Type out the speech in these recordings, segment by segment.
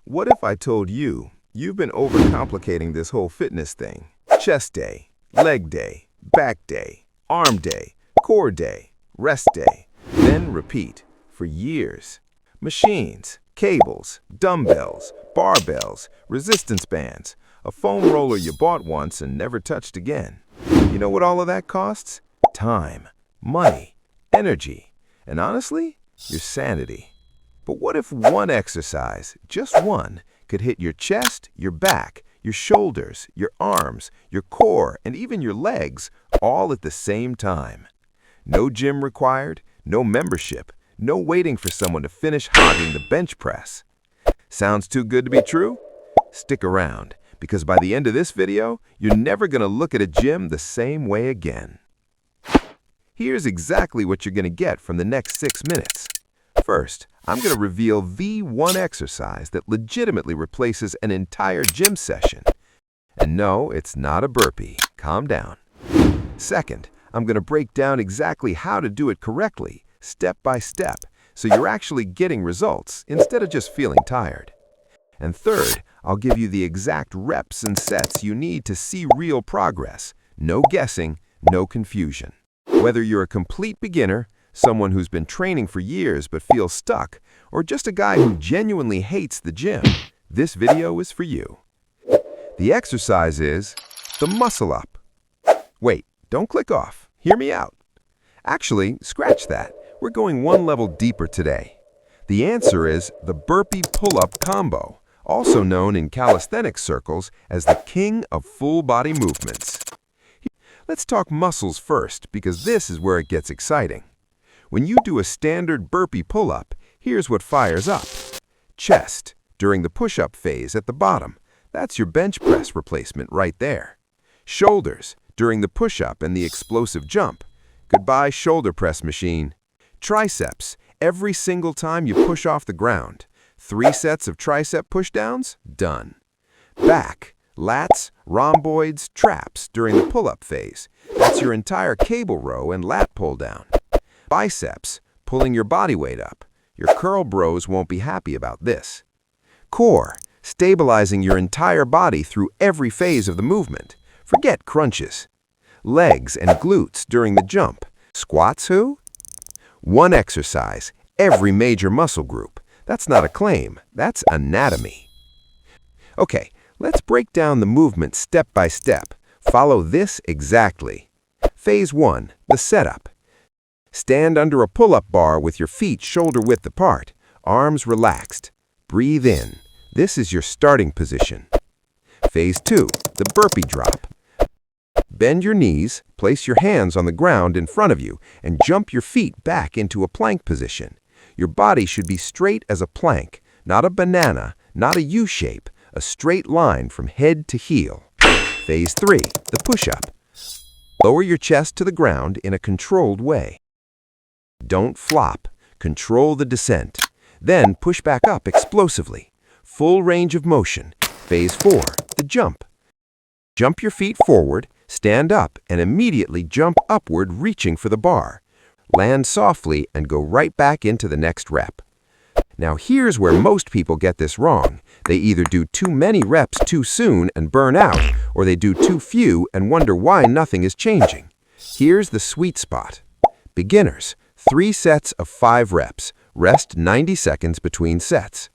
What if I told you you've been overcomplicating this whole fitness thing? Chest day, leg day, back day, arm day, core day, rest day, then repeat for years. Machines, cables, dumbbells, barbells, resistance bands, a foam roller you bought once and never touched again. You know what all of that costs? Time, money, energy, and honestly, your sanity. But what if one exercise, just one, could hit your chest, your back, your shoulders, your arms, your core, and even your legs all at the same time? No gym required, no membership, no waiting for someone to finish hogging the bench press. Sounds too good to be true? Stick around, because by the end of this video, you're never going to look at a gym the same way again. Here's exactly what you're going to get from the next 6 minutes. First, I'm going to reveal the one exercise that legitimately replaces an entire gym session. And no, it's not a burpee. Calm down. Second, I'm going to break down exactly how to do it correctly, step by step, so you're actually getting results instead of just feeling tired. And third, I'll give you the exact reps and sets you need to see real progress. No guessing, no confusion. Whether you're a complete beginner, someone who's been training for years but feels stuck, or just a guy who genuinely hates the gym, this video is for you. The exercise is the muscle up. Wait, don't click off. Hear me out. Actually, scratch that. We're going one level deeper today. The answer is the burpee pull-up combo, also known in calisthenics circles as the king of full-body movements. Let's talk muscles first, because this is where it gets exciting. When you do a standard burpee pull-up, here's what fires up. Chest, during the push-up phase at the bottom. That's your bench press replacement right there. Shoulders, during the push-up and the explosive jump. Goodbye, shoulder press machine. Triceps, every single time you push off the ground. 3 sets of tricep pushdowns, done. Back, lats, rhomboids, traps during the pull-up phase. That's your entire cable row and lat pull-down. Biceps, pulling your body weight up. Your curl bros won't be happy about this. Core, stabilizing your entire body through every phase of the movement. Forget crunches. Legs and glutes during the jump. Squats who? One exercise, every major muscle group. That's not a claim, that's anatomy. Okay, let's break down the movement step by step. Follow this exactly. Phase 1, the setup. Stand under a pull-up bar with your feet shoulder-width apart, arms relaxed. Breathe in. This is your starting position. Phase 2, the burpee drop. Bend your knees, place your hands on the ground in front of you, and jump your feet back into a plank position. Your body should be straight as a plank, not a banana, not a U-shape, a straight line from head to heel. Phase 3, the push-up. Lower your chest to the ground in a controlled way. Don't flop. Control the descent. Then push back up explosively. Full range of motion. Phase 4, the jump. Jump your feet forward, stand up, and immediately jump upward, reaching for the bar. Land softly and go right back into the next rep. Now here's where most people get this wrong. They either do too many reps too soon and burn out, or they do too few and wonder why nothing is changing. Here's the sweet spot. Beginners, 3 sets of 5 reps. Rest 90 seconds between sets.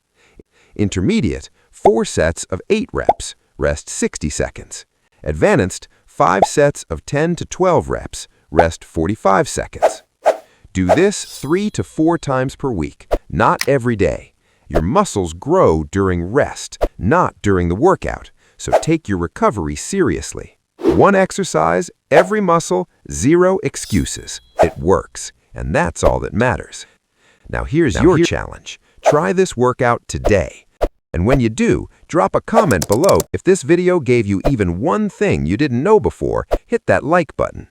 Intermediate, 4 sets of 8 reps. Rest 60 seconds. Advanced, 5 sets of 10 to 12 reps. Rest 45 seconds. Do this 3 to 4 times per week, not every day. Your muscles grow during rest, not during the workout, so take your recovery seriously. One exercise, every muscle, 0 excuses. It works, and that's all that matters. Now here's your challenge. Try this workout today. And when you do, drop a comment below. If this video gave you even one thing you didn't know before, hit that like button.